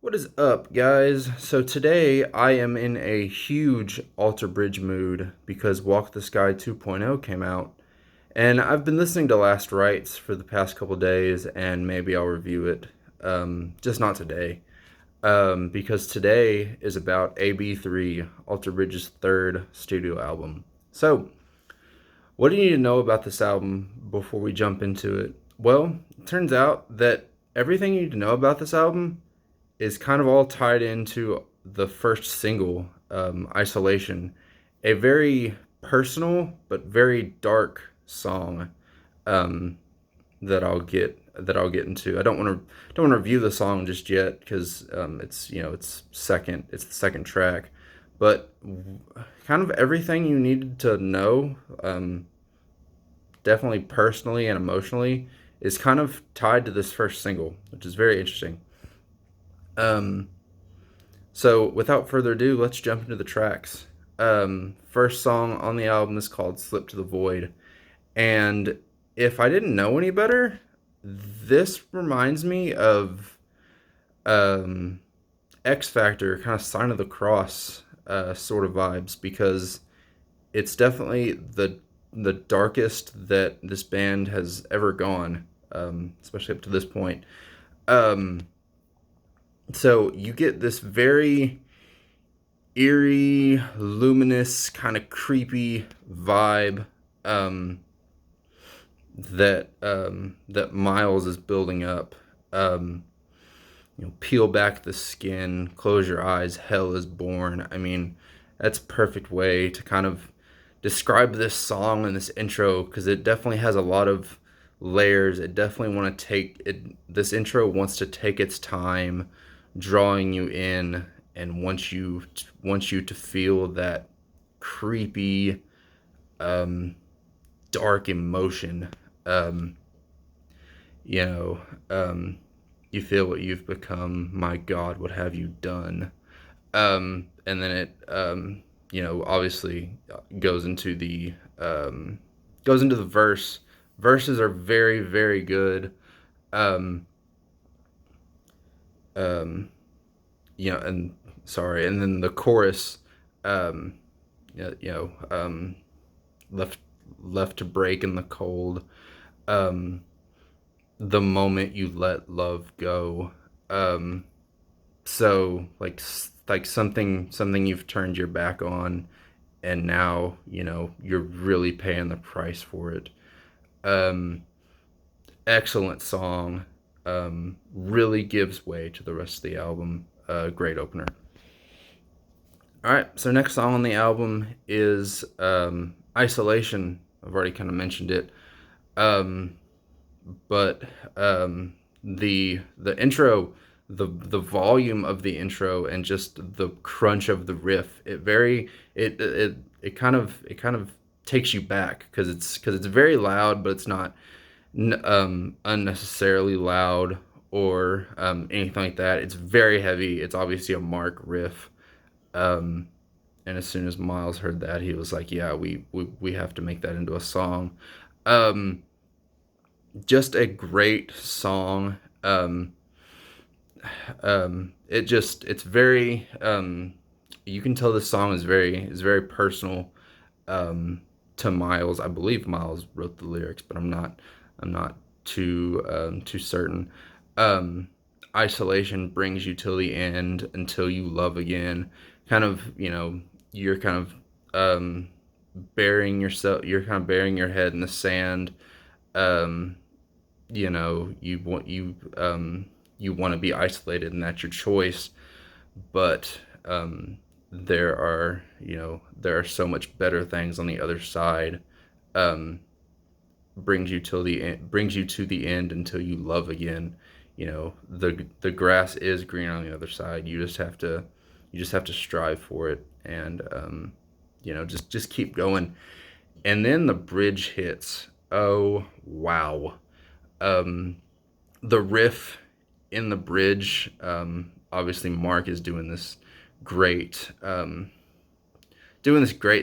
What is up, guys? So today I am in a huge Alter Bridge mood because Walk the Sky 2.0 came out, and I've been listening to Last Rites for the past couple days, and maybe I'll review it. Just not today, because today is about AB3, Alter Bridge's third studio album. So, what do you need to know about this album before we jump into it? Well, it turns out that everything you need to know about this album is kind of all tied into the first single, Isolation, a very personal but very dark song um, that I'll get into. I don't want to review the song just yet because it's the second track, but kind of everything you needed to know, definitely personally and emotionally, is kind of tied to this first single, which is very interesting. Um, So, without further ado, let's jump into the tracks. First song on the album is called Slip to the Void. And if I didn't know any better, this reminds me of um, X Factor, kind of Sign of the Cross sort of vibes, because it's definitely the darkest that this band has ever gone, especially up to this point. Um, so, you get this very eerie, luminous, kind of creepy vibe um, that Miles is building up. Um, Peel back the skin, close your eyes, hell is born. I mean, that's a perfect way to kind of describe this song and this intro because it definitely has a lot of layers. It definitely want to take it. This intro wants to take its time, drawing you in, and wants you to feel that creepy, um, dark emotion. Um, you know, um, you feel what you've become. My God, what have you done? And then it, obviously goes into the verse. Verses are very, very good. Um, um, and sorry, and then the chorus, um, you know, um, left left to break in the cold. Um, the moment you let love go. Um, so like something you've turned your back on, and now you're really paying the price for it. Um, Excellent song. Really gives way to the rest of the album. Great opener. All right, so next song on the album is Isolation. I've already kind of mentioned it. Um, but the intro, the volume of the intro and just the crunch of the riff, it kind of takes you back because it's very loud, but it's not unnecessarily loud or anything like that. It's very heavy. It's obviously a Mark riff. Um, and as soon as Miles heard that, he was like, "Yeah, we have to make that into a song." Um, just a great song. It's very you can tell this song is very personal to Miles. I believe Miles wrote the lyrics, but I'm not too certain. Um, Isolation brings you till the end until you love again. Kind of, you're kind of burying yourself. You're kind of burying your head in the sand. Um, you want to be isolated, and that's your choice. But there are so much better things on the other side. Um, brings you to the end until you love again. The grass is green on the other side. You just have to strive for it, and just keep going. And then the bridge hits. Oh wow. um, the riff in the bridge. Obviously, Mark is doing this great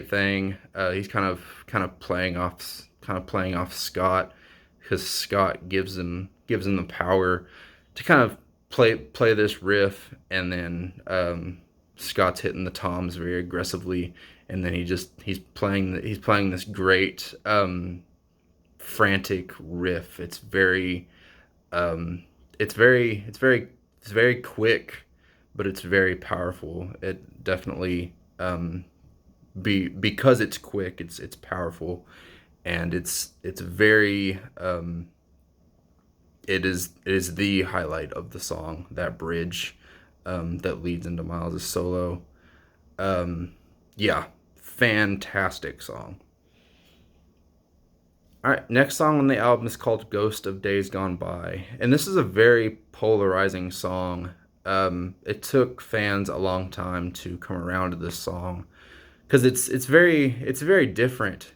thing. He's kind of playing off Scott because Scott gives him the power to kind of play this riff, and then Scott's hitting the toms very aggressively, and then he's playing this great frantic riff. Um, it's very quick, but it's very powerful. It definitely because it's quick, it's powerful, and it's very it is the highlight of the song, that bridge that leads into Miles' solo. Um, yeah, fantastic song. All right, next song on the album is called "Ghost of Days Gone By," and this is a very polarizing song. It took fans a long time to come around to this song because it's very different.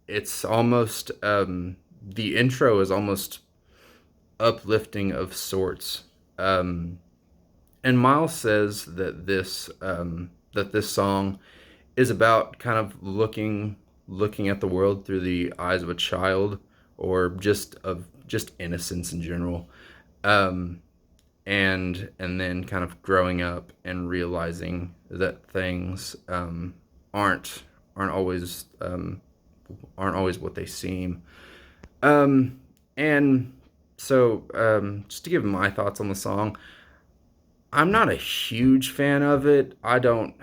It's almost the intro is almost uplifting of sorts. And Miles says that this song is about kind of looking at the world through the eyes of a child, or just innocence in general, um, and then kind of growing up and realizing that things aren't always aren't always what they seem. And so just to give my thoughts on the song, I'm not a huge fan of it. I don't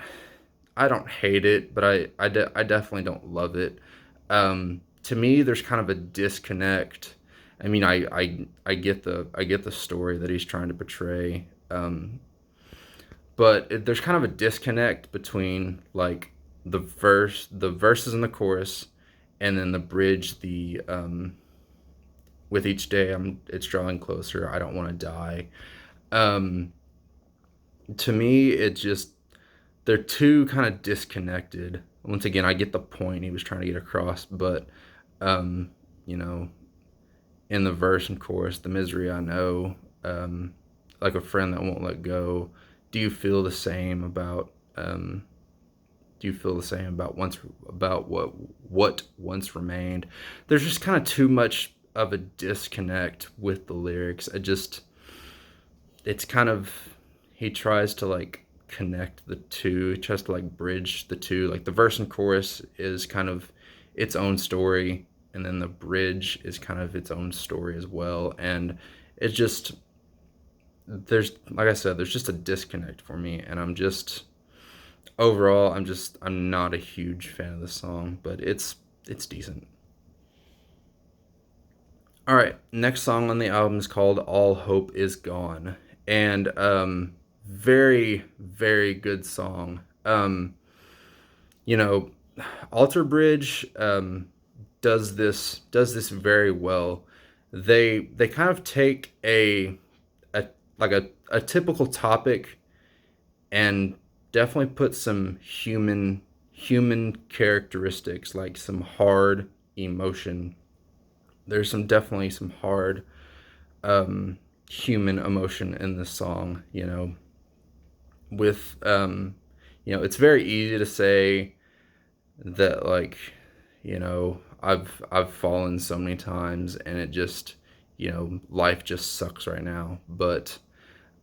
hate it, but I definitely don't love it. To me, there's kind of a disconnect. I mean, I get the story that he's trying to portray, but there's kind of a disconnect between like the verses and the chorus, and then the bridge. The with each day, it's drawing closer. I don't want to die. Um, to me, it just they're too kind of disconnected. Once again, I get the point he was trying to get across, but um, you know, in the verse and chorus, the misery I know, like a friend that won't let go. Do you feel the same about? Do you feel the same about what once remained? There's just kind of too much of a disconnect with the lyrics. It's kind of he tries to like connect the two, he tries to like bridge the two. Like the verse and chorus is kind of its own story, and then the bridge is kind of its own story as well. And it's just there's like I said, there's just a disconnect for me, and overall I'm not a huge fan of the song, but it's decent. All right, next song on the album is called "All Hope Is Gone," and very very good song. You know, Alter Bridge does this very well. They kind of take a like a typical topic, and definitely put some human characteristics, like some hard emotion. There's some definitely some hard human emotion in this song. With it's very easy to say that, like, I've fallen so many times, and it just, life just sucks right now. But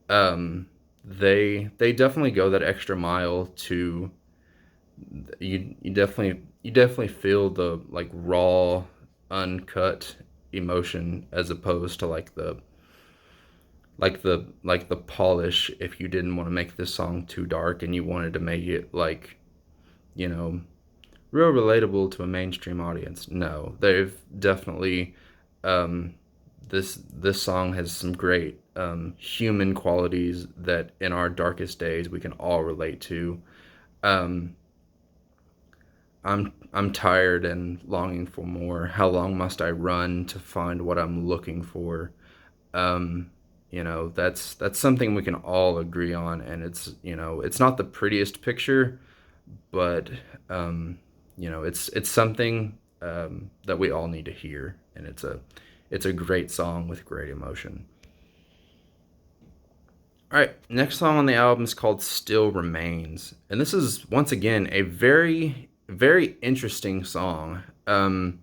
they definitely go that extra mile to you definitely feel the like raw, uncut emotion, as opposed to like the polish. If you didn't want to make this song too dark and you wanted to make it like, you know real relatable to a mainstream audience, no, they've definitely um this song has some great human qualities that in our darkest days we can all relate to. um I'm tired and longing for more. How long must I run to find what I'm looking for? um that's something we can all agree on, and it's not the prettiest picture, but it's something that we all need to hear, and it's a great song with great emotion. All right, next song on the album is called "Still Remains," and this is once again a very very interesting song. I'm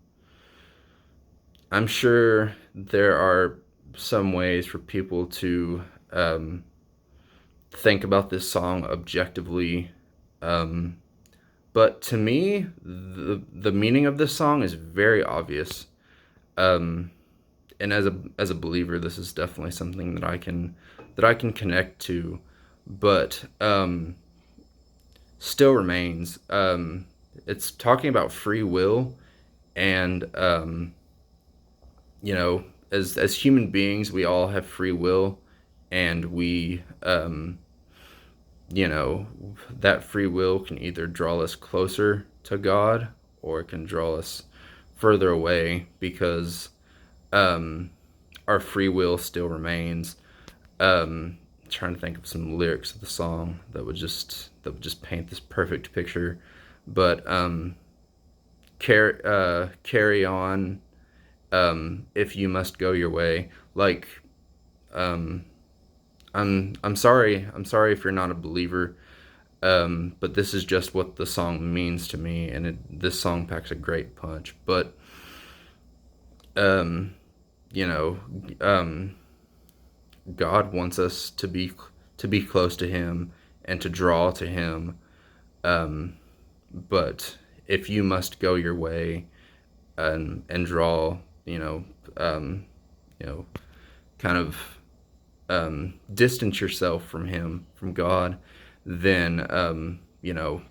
sure there are some ways for people to um, think about this song objectively. Um, but to me, the meaning of this song is very obvious. Um, and as a believer, this is definitely something that I can connect to. But still remains. It's talking about free will, and you know, as human beings, we all have free will, and we you know, that free will can either draw us closer to God or it can draw us further away because um, our free will still remains. Trying to think of some lyrics of the song that would just paint this perfect picture, but carry on if you must go your way. Like um, I'm sorry if you're not a believer. But this is just what the song means to me, and this song packs a great punch. But um, you know, um, God wants us to be close to Him and to draw to Him. Um, but if you must go your way and draw, um, you know, kind of distance yourself from Him, from God, then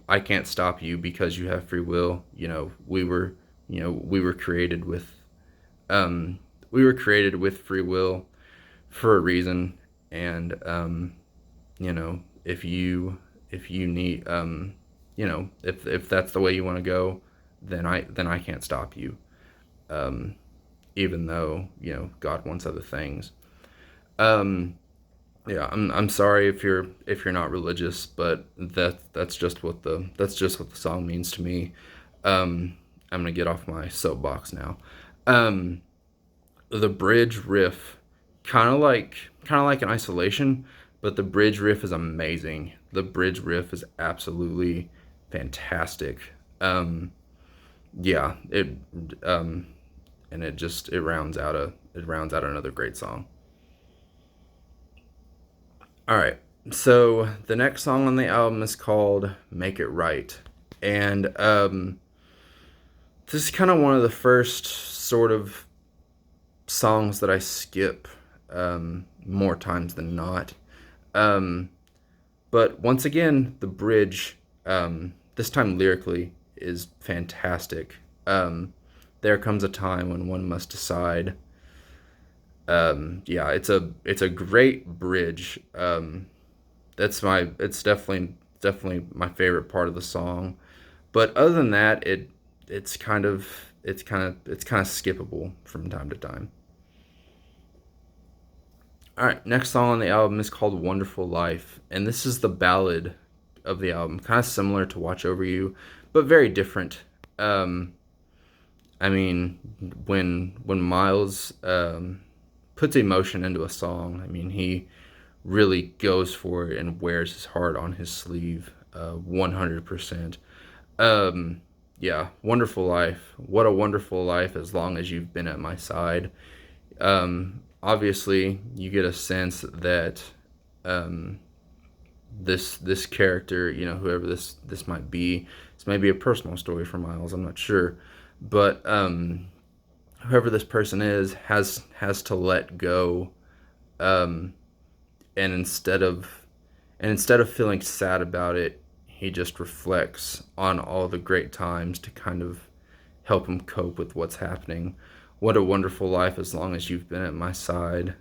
I can't stop you because you have free will. We were created with um, free will for a reason, and if you need if that's the way you want to go, then I can't stop you. Um, Even though God wants other things. Um, Yeah, I'm sorry if you're not religious, but that's just what the song means to me. I'm gonna get off my soapbox now. Um, the bridge riff, kind of like an isolation, but the bridge riff is amazing. The bridge riff is absolutely fantastic. Um, yeah, it um, and it rounds out another great song. All right. So the next song on the album is called "Make It Right," and this is kind of one of the first sort of songs that I skip more times than not. Um, but once again, the bridge, this time lyrically, is fantastic. There comes a time when one must decide. Yeah, it's a great bridge. It's definitely my favorite part of the song. But other than that, it's kind of skippable from time to time. All right, next song on the album is called "Wonderful Life," and this is the ballad of the album, kind of similar to "Watch Over You," but very different. Um, I mean, when Miles puts emotion into a song, I mean he really goes for it and wears his heart on his sleeve, 100%. Um, yeah, wonderful life. What a wonderful life as long as you've been at my side. Obviously, you get a sense that um, this character, whoever this might be, this may be a personal story for Miles. I'm not sure, but whoever this person is has to let go, um, and instead of feeling sad about it, he just reflects on all the great times to kind of help him cope with what's happening. What a wonderful life as long as you've been at my side.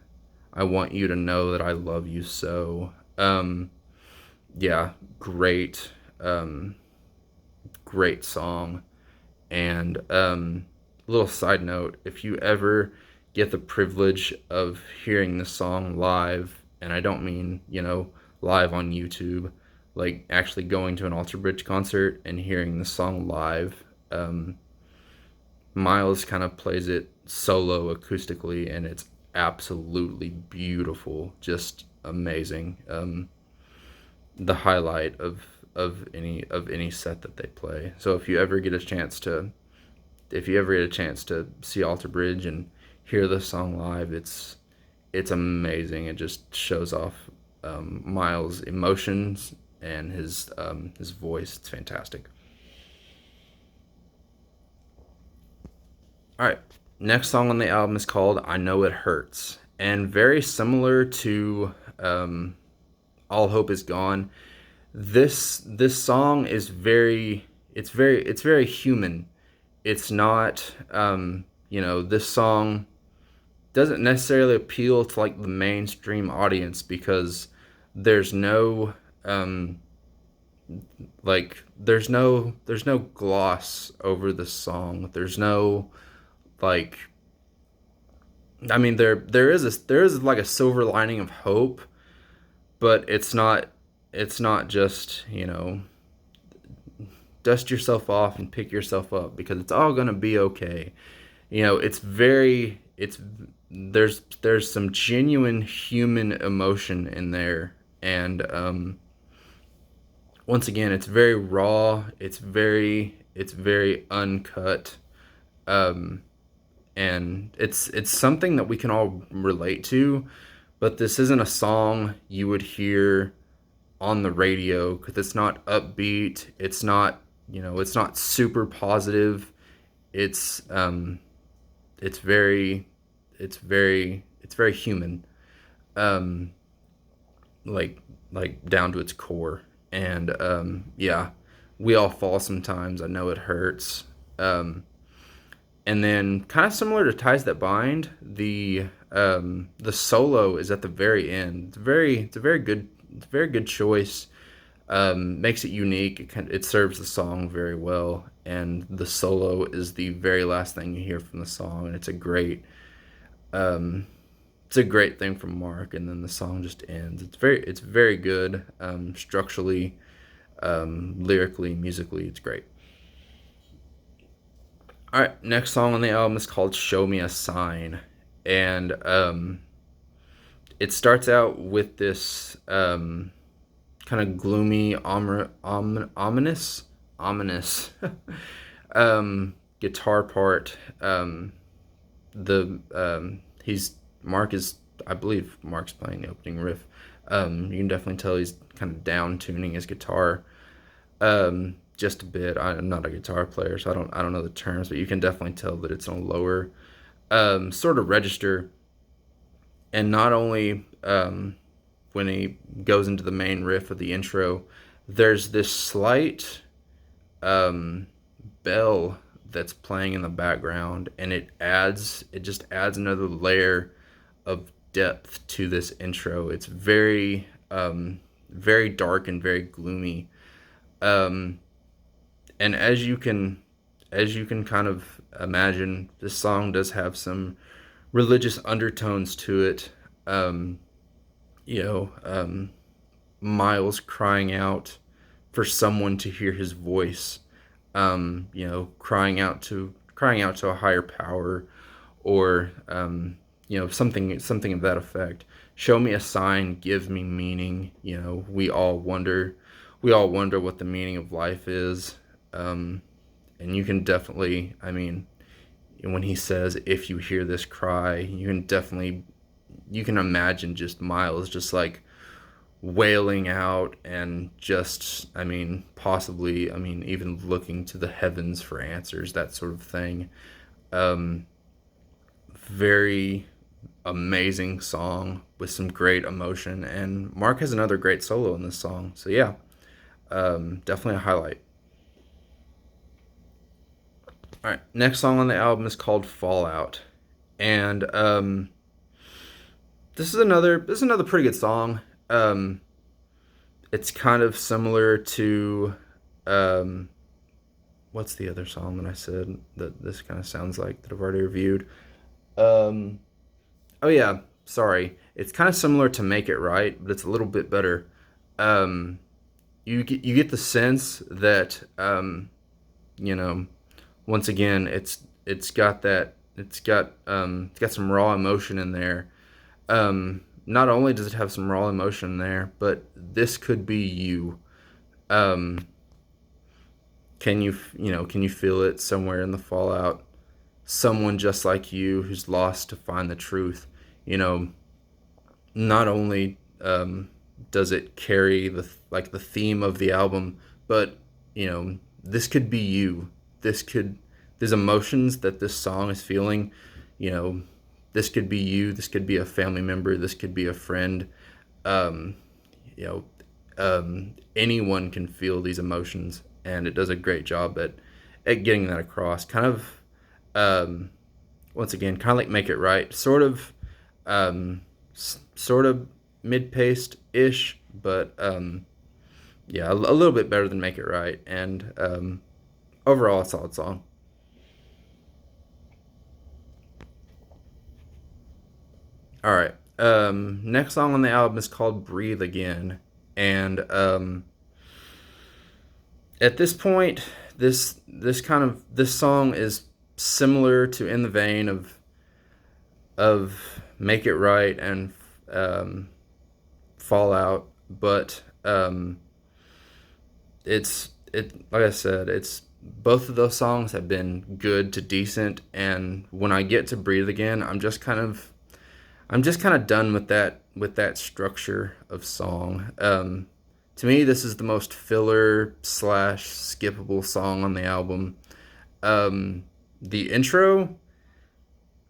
I want you to know that I love you so. Yeah, great, um, great song. And little side note, if you ever get the privilege of hearing this song live, and I don't mean, live on YouTube, like actually going to an Alter Bridge concert and hearing the song live, Miles kind of plays it solo acoustically, and it's absolutely beautiful, just amazing. The highlight of any set that they play. So if you ever get a chance to see Alter Bridge and hear the song live, it's it's amazing. It just shows off Miles' emotions and his voice. It's fantastic. All right, next song on the album is called "I Know It Hurts," and very similar to "All Hope Is Gone." This song is very human. It's not this song doesn't necessarily appeal to like the mainstream audience because there's no um there's no gloss over the song. There's no like I mean there is like a silver lining of hope, but it's not just, dust yourself off and pick yourself up because it's all going to be okay. It's there's some genuine human emotion in there, and once again it's very raw, it's very uncut, um and it's something that we can all relate to, but this isn't a song you would hear on the radio because it's not upbeat, it's not super positive. It's um it's very it's very it's very human, um like down to its core. And yeah, we all fall sometimes. I know it hurts. And then kind of similar to Ties That Bind, the solo is at the very end. It's a very good choice. Makes it unique. It serves the song very well, and the solo is the very last thing you hear from the song, and um, it's a great thing from Mark. And then the song just ends. It's very good, structurally, lyrically, musically. It's great. All right, next song on the album is called "Show Me a Sign," and it starts out with this kind of gloomy, ominous guitar part. The he's Mark is I believe Mark's playing the opening riff. You can definitely tell he's kind of down tuning his guitar just a bit. I'm not a guitar player, so I don't know the terms, but you can definitely tell that it's on a lower sort of register. And not only when he goes into the main riff of the intro, there's this slight um, bell that's playing in the background, and it just adds another layer of depth to this intro. It's very dark and very gloomy. Um, and as you can kind of imagine, this song does have some religious undertones to it. Um, you know, Miles crying out for someone to hear his voice. Crying out to a higher power, or something of that effect. Show me a sign, give me meaning. We all wonder what the meaning of life is. And you can definitely, I mean, when he says, if you hear this cry, you can imagine just Miles just like wailing out, and just, I mean, possibly, I mean, even looking to the heavens for answers, that sort of thing. Um, Very amazing song with some great emotion, and Mark has another great solo in this song. So yeah, definitely a highlight. All right, next song on the album is called "Fallout," and this is another pretty good song. Um, it's kind of similar to um, what's the other song that I said that this kind of sounds like that I've already reviewed? Um, oh yeah, sorry. It's kind of similar to "Make It Right," but it's a little bit better. Um, you get the sense that you know once again it's got some raw emotion in there. Not only does it have some raw emotion there, but this could be you. Um, can you feel it somewhere in the fallout? Someone just like you who's lost to find the truth. You know, not only does it carry the theme of the album, but this could be you. This could These emotions that this song is feeling. You know, this could be you. This could be a family member. This could be a friend. Um, you know, Anyone can feel these emotions, and it does a great job at getting that across. Kind of, once again, kind of like Make It Right, sort of mid-paced ish, but yeah, a little bit better than Make It Right, and overall, a solid song. All right, next song on the album is called "Breathe Again," and at this point, this song is similar to in the vein of Make It Right and um, Fallout, but it like I said, it's both of those songs have been good to decent, and when I get to Breathe Again, I'm just kind of done with that structure of song. To me, this is the most filler slash skippable song on the album. The intro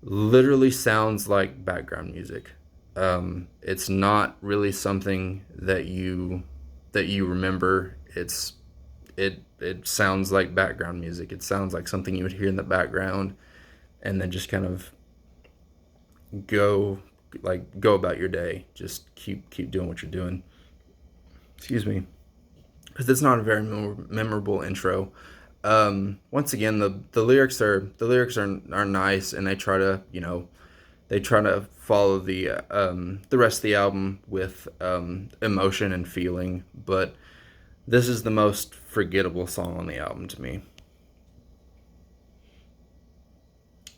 literally sounds like background music. It's not really something that you remember. It sounds like background music. It sounds like something you would hear in the background, and then just kind of go go about your day. Just keep doing what you're doing. Excuse me, because it's not a very memorable intro. Once again, the lyrics are nice, and they try to follow the rest of the album with emotion and feeling, but this is the most forgettable song on the album to me.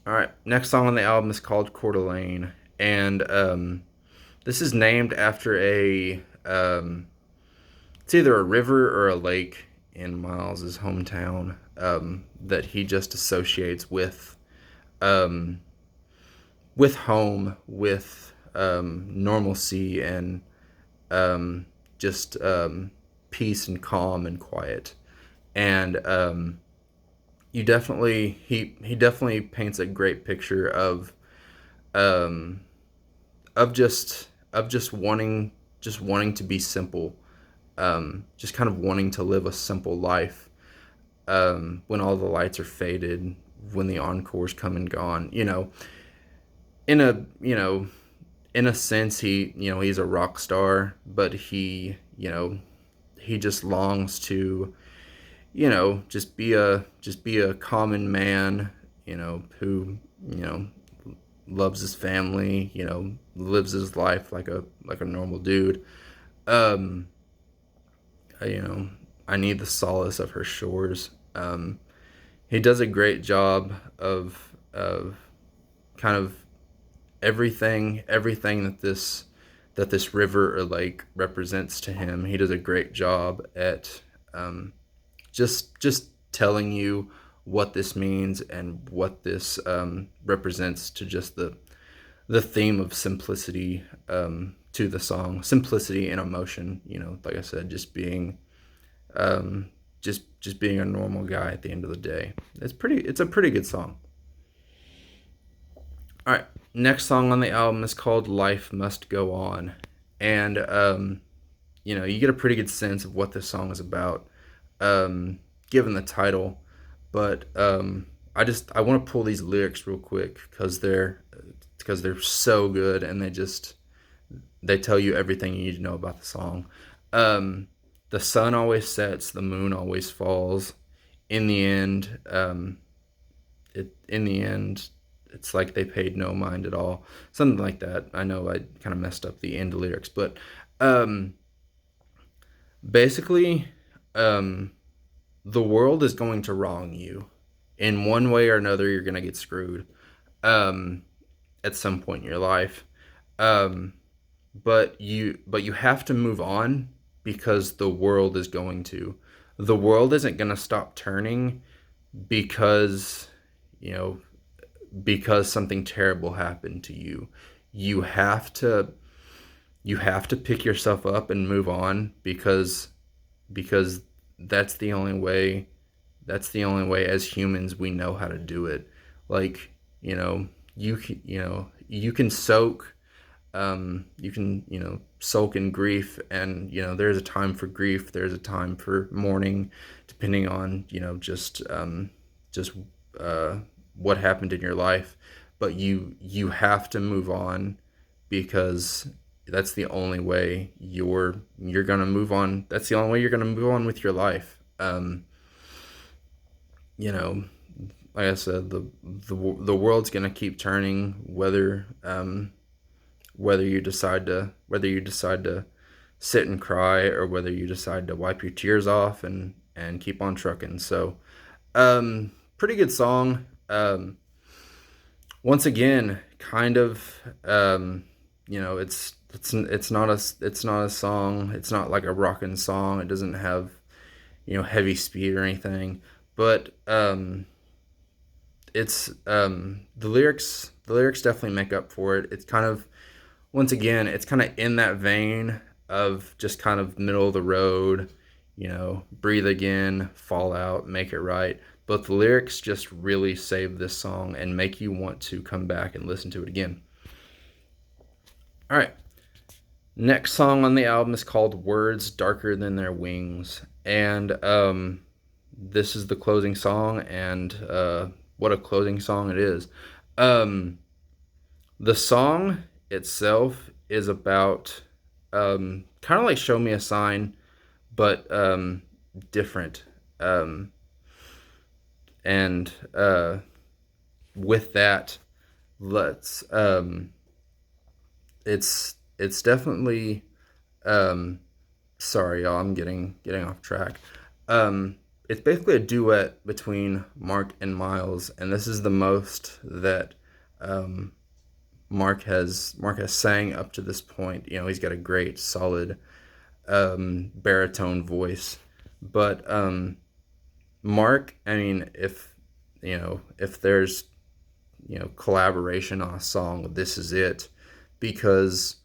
All right, next song on the album is called Coeur dAlene, and this is named after a it's either a river or a lake in Miles's hometown that he just associates um, with home, with normalcy, and just peace and calm and quiet. And he definitely paints a great picture um, of just wanting to be simple, just kind of wanting to live a simple life when all the lights are faded, when the encores come and gone. In a in a sense, he's a rock star, but he just longs to just be a common man, who loves his family, lives his life like a normal dude. Um, you know, I need the solace of her shores. He does a great job of kind of everything that this river or lake represents to him. He does a great job at just telling you what this means and what this represents to just the theme of simplicity to the song, simplicity and emotion. Like I said, um, just being a normal guy at the end of the day. It's a pretty good song. All right, next song on the album is called "Life Must Go On," and you get a pretty good sense of what this song is about, given the title. But I want to pull these lyrics real quick because they're so good, and they tell you everything you need to know about the song. Um, the sun always sets, the moon always falls. In the end, in the end, it's like they paid no mind at all. Something like that. I know I kind of messed up the end lyrics, but um, basically, um, the world is going to wrong you in one way or another. You're gonna get screwed um, at some point in your life, um, but you have to move on because the world is going to. The world isn't gonna stop turning because you know because something terrible happened to you. You have to you have to pick yourself up and move on, because that's the only way as humans we know how to do it. Like, you know, you can soak, you can, sulk in grief, and there's a time for grief, there's a time for mourning, depending on, just uh, what happened in your life. But you have to move on, because that's the only way you're gonna move on. That's the only way you're gonna move on with your life. You know, like I said, the world's gonna keep turning, whether you decide to sit and cry, or whether you decide to wipe your tears off and keep on trucking. So, pretty good song. Once again, kind of, it's not a song. It's not like a rockin' song. It doesn't have, heavy speed or anything. But it's the lyrics definitely make up for it. It's kind of, once again, it's kind of in that vein of just kind of middle of the road, breathe again, fall out, make it right. But the lyrics just really save this song and make you want to come back and listen to it again. All right. Next song on the album is called Words Darker Than Their Wings. And this is the closing song, and what a closing song it is. The song itself is about, kind of like Show Me a Sign, but different. And with that, let's it's definitely, sorry y'all, I'm getting off track. It's basically a duet between Mark and Miles, and this is the most that Mark has sang up to this point. He's got a great solid baritone voice, but Mark, I mean, if there's collaboration on a song, this is it, because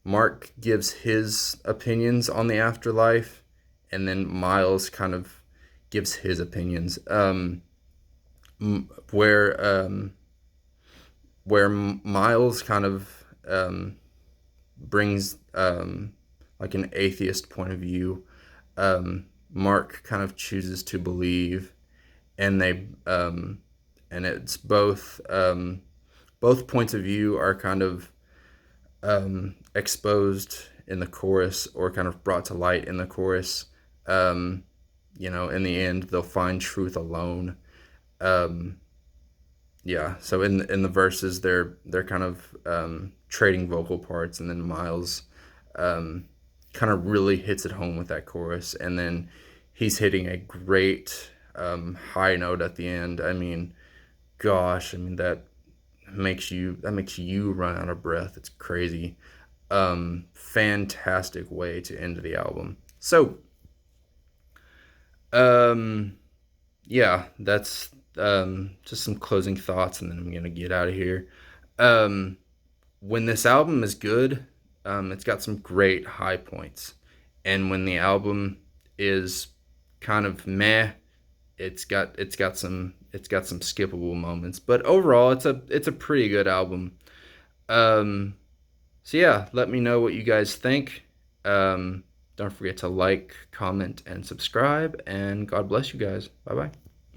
Mark gives his opinions on the afterlife, and then Miles kind of gives his opinions. Where Miles kind of brings like an atheist point of view, Mark kind of chooses to believe, and and it's both points of view are kind of exposed in the chorus, or kind of brought to light in the chorus. In the end, they'll find truth alone. Yeah. So in the verses, they're kind of trading vocal parts, and then Miles kind of really hits it home with that chorus, and then he's hitting a great high note at the end. I mean, gosh, I mean that makes you run out of breath. It's crazy. Fantastic way to end the album. So, yeah, that's just some closing thoughts, and then I'm gonna get out of here. Um, when this album is good, it's got some great high points, and when the album is kind of meh, it's got some skippable moments. But overall, it's a pretty good album. Um, so yeah, let me know what you guys think. Don't forget to like, comment, and subscribe. And God bless you guys. Bye bye.